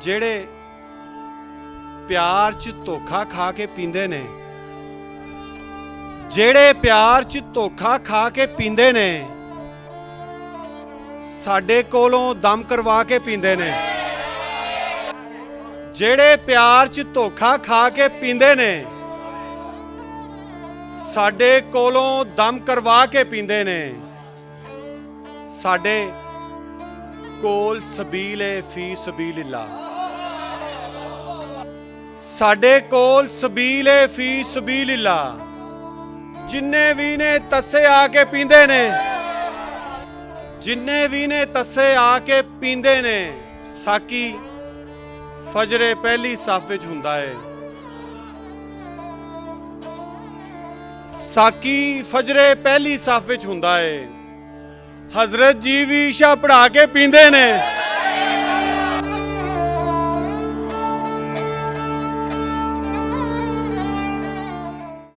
ਜਿਹੜੇ ਪਿਆਰ 'ਚ ਧੋਖਾ ਖਾ ਕੇ ਪੀਂਦੇ ਨੇ, ਜਿਹੜੇ ਪਿਆਰ 'ਚ ਧੋਖਾ ਖਾ ਕੇ ਪੀਂਦੇ ਨੇ, ਸਾਡੇ ਕੋਲੋਂ ਦਮ ਕਰਵਾ ਕੇ ਪੀਂਦੇ ਨੇ। ਜਿਹੜੇ ਪਿਆਰ 'ਚ ਧੋਖਾ ਖਾ ਕੇ ਪੀਂਦੇ ਨੇ, ਸਾਡੇ ਕੋਲੋਂ ਦਮ ਕਰਵਾ ਕੇ ਪੀਂਦੇ ਨੇ। ਸਾਡੇ ਕੋਲ ਸਬੀਲ ਏ ਫੀ ਸਬੀਲਿल्लाह, ਸਾਡੇ ਕੋਲ ਸਬੀਲ ਏ ਫੀ ਸਬੀਲਿल्लाह। ਜਿੰਨੇ ਵੀ ਨੇ ਤੱਸੇ ਆ ਕੇ ਪੀਂਦੇ ਨੇ, ਜਿੰਨੇ ਵੀ ਨੇ ਤੱਸੇ ਆ ਕੇ ਪੀਂਦੇ ਨੇ। ਸਾਕੀ ਫਜਰੇ ਪਹਿਲੀ ਸਫ਼ ਵਿੱਚ ਹੁੰਦਾ ਏ, ਸਾਕੀ ਫਜਰੇ ਪਹਿਲੀ ਸਫ਼ ਵਿੱਚ ਹੁੰਦਾ ਏ। ਹਜ਼ਰਤ ਜੀ ਵੀ ਇਸ਼ਾ ਪੜ੍ਹਾ ਕੇ ਪੀਂਦੇ ਨੇ।